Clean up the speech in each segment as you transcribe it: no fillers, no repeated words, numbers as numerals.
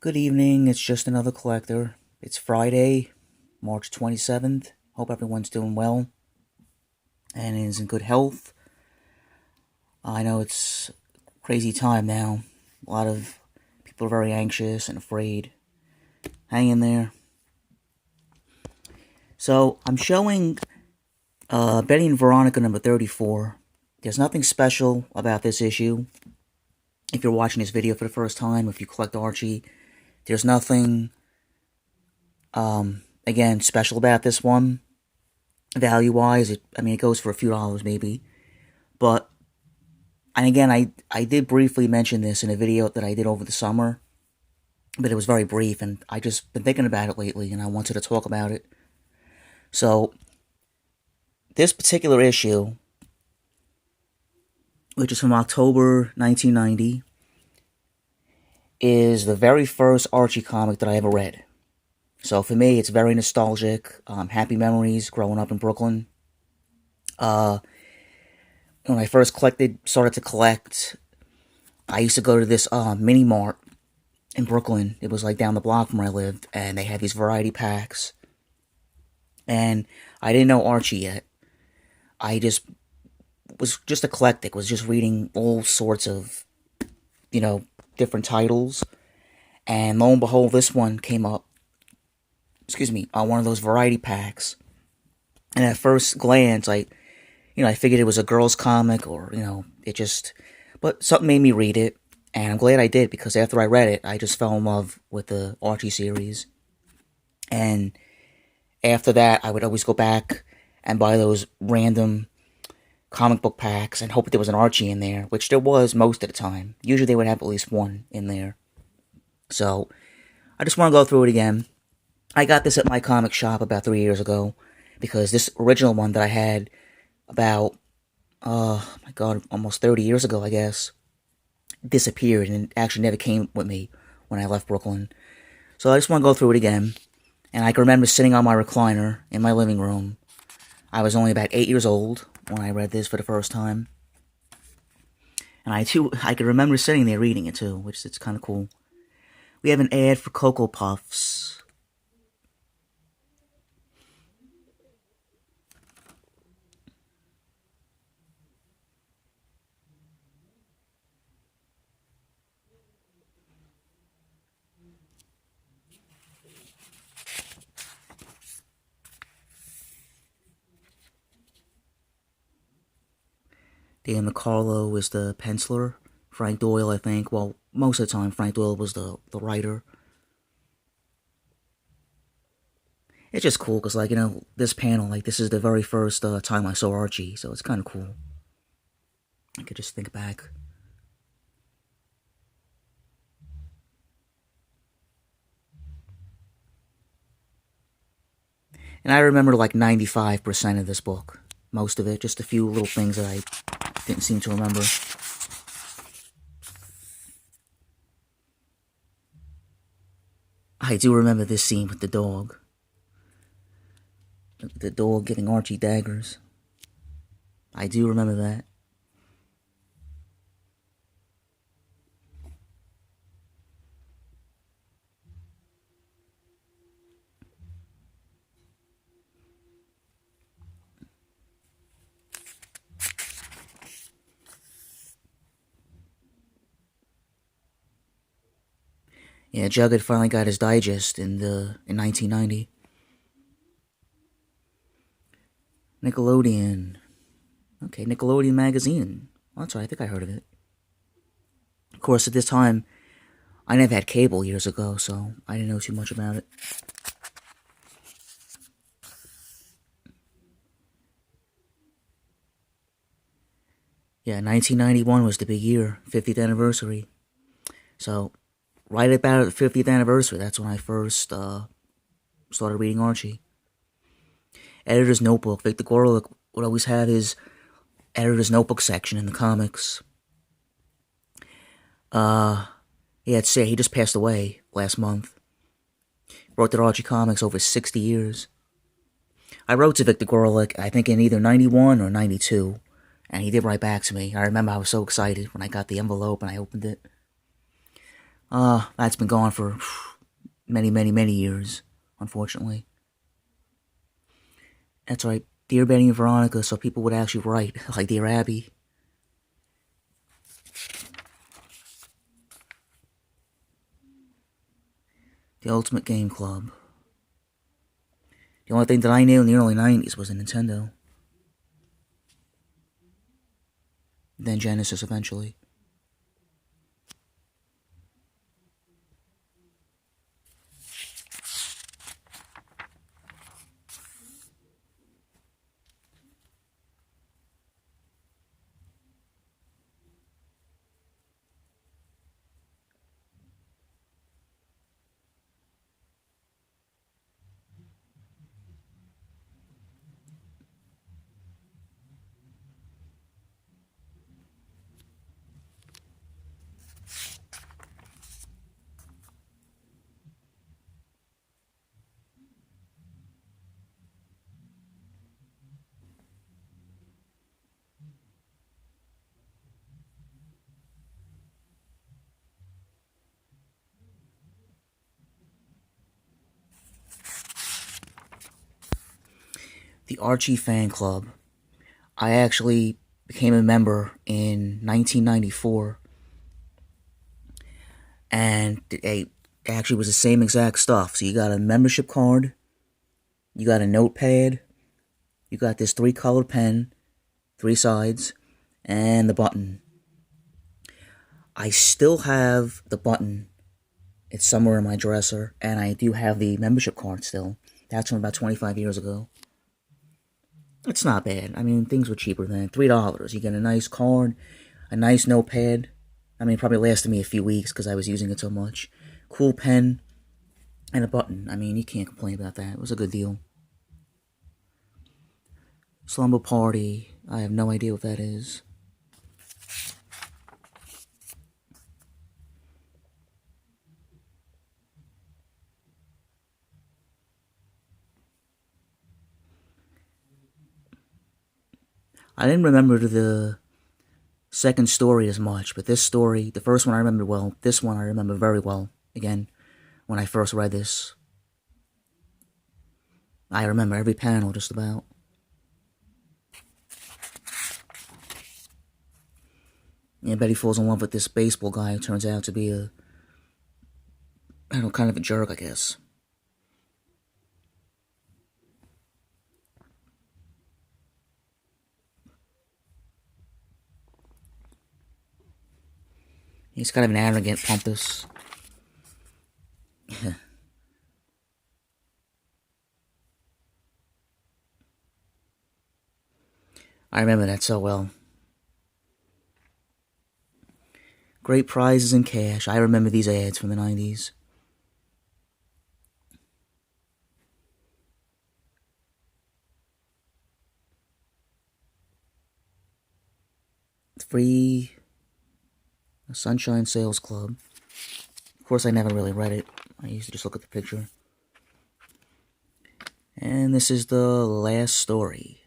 Good evening, it's just another collector. It's Friday, March 27th. Hope everyone's doing well and is in good health. I know it's a crazy time now. A lot of people are very anxious and afraid. Hang in there. So, I'm showing Betty and Veronica number 34. There's nothing special about this issue. If you're watching this video for the first time, if you collect Archie, there's nothing, again, special about this one. Value-wise, it goes for a few dollars maybe. But, and again, I did briefly mention this in a video that I did over the summer. But it was very brief, and I just been thinking about it lately, and I wanted to talk about it. So, this particular issue, which is from October 1990, is the very first Archie comic that I ever read. So for me, it's very nostalgic, happy memories growing up in Brooklyn. When I first started to collect, I used to go to this mini mart in Brooklyn. It was like down the block from where I lived, and they had these variety packs. And I didn't know Archie yet. I just was just eclectic, was just reading all sorts of, different titles. And lo and behold, this one came up, on one of those variety packs. And at first glance, I figured it was a girl's comic or, but something made me read it. And I'm glad I did, because after I read it, I just fell in love with the Archie series. And after that, I would always go back and buy those random comic book packs and hope that there was an Archie in there, which there was most of the time. Usually they would have at least one in there. So, I just want to go through it again. I got this at my comic shop about 3 years ago, because this original one that I had about, almost 30 years ago, I guess, disappeared and it actually never came with me when I left Brooklyn. So I just want to go through it again. And I can remember sitting on my recliner in my living room. I was only about 8 years old when I read this for the first time. And I can remember sitting there reading it too, which is kind of cool. We have an ad for Cocoa Puffs. Dan McCarlo is the penciler. Frank Doyle, I think. Well, most of the time, Frank Doyle was the writer. It's just cool, because, this panel, this is the very first time I saw Archie, so it's kind of cool. I could just think back. And I remember, 95% of this book. Most of it. Just a few little things that I didn't seem to remember. I do remember this scene with the dog. The dog giving Archie daggers. I do remember that. Yeah, Jughead finally got his digest in 1990. Nickelodeon. Okay, Nickelodeon magazine. Well, that's right, I think I heard of it. Of course, at this time, I never had cable years ago, so I didn't know too much about it. Yeah, 1991 was the big year, 50th anniversary. So, right about the 50th anniversary, that's when I first started reading Archie. Editor's Notebook. Victor Gorelick would always have his Editor's Notebook section in the comics. He just passed away last month. Wrote the Archie comics over 60 years. I wrote to Victor Gorelick, I think in either 91 or 92, and he did write back to me. I remember I was so excited when I got the envelope and I opened it. That's been gone for many, many, many years, unfortunately. That's right, Dear Betty and Veronica, so people would actually write, like Dear Abby. The Ultimate Game Club. The only thing that I knew in the early 90s was a Nintendo. Then Genesis eventually. The Archie fan club. I actually became a member in 1994, and it actually was the same exact stuff. So you got a membership card, you got a notepad, you got this 3-colored pen, 3 sides, and the button. I still have the button. It's somewhere in my dresser, and I do have the membership card still. That's from about 25 years ago. It's not bad. I mean, things were cheaper then. $3. You get a nice card, a nice notepad. I mean, it probably lasted me a few weeks because I was using it so much. Cool pen, and a button. I mean, you can't complain about that. It was a good deal. Slumber Party. I have no idea what that is. I didn't remember the second story as much, but this story, the first one I remember well. This one I remember very well. Again, when I first read this, I remember every panel just about. And Betty falls in love with this baseball guy who turns out to be kind of a jerk, I guess. He's kind of an arrogant, pompous. I remember that so well. Great prizes in cash. I remember these ads from the 90s. Free Sunshine Sales Club. Of course, I never really read it. I used to just look at the picture. And this is the last story.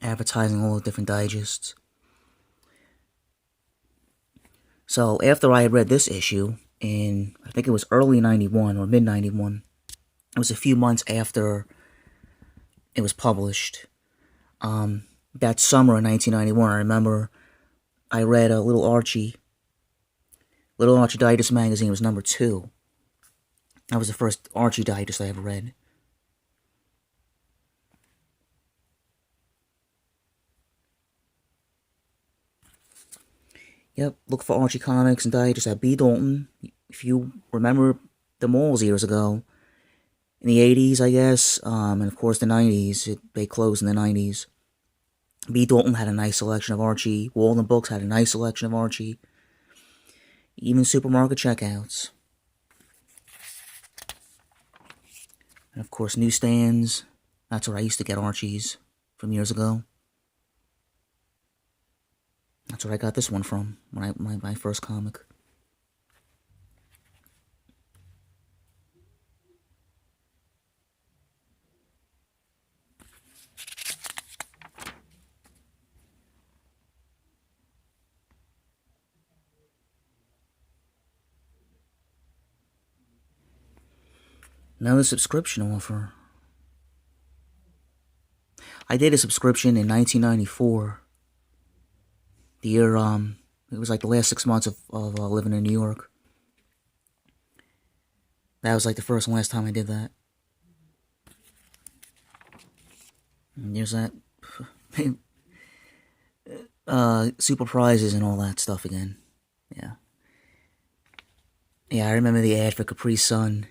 Advertising all the different digests. So after I had read this issue in, I think it was early 91 or mid 91, it was a few months after it was published. That summer in 1991, I remember I read a Little Archie Digest magazine. It was number 2. That was the first Archie Digest I ever read. Yep, look for Archie Comics and Digest at B. Dalton. If you remember the malls years ago, in the 80s, I guess, and of course the 90s, they closed in the 90s. B. Dalton had a nice selection of Archie. Walden Books had a nice selection of Archie. Even supermarket checkouts. And of course, newsstands. That's where I used to get Archies from years ago. That's where I got this one from, when my first comic. Another subscription offer. I did a subscription in 1994. The year, it was like the last 6 months of living in New York. That was like the first and last time I did that. And there's that. Super prizes and all that stuff again. Yeah. Yeah, I remember the ad for Capri Sun.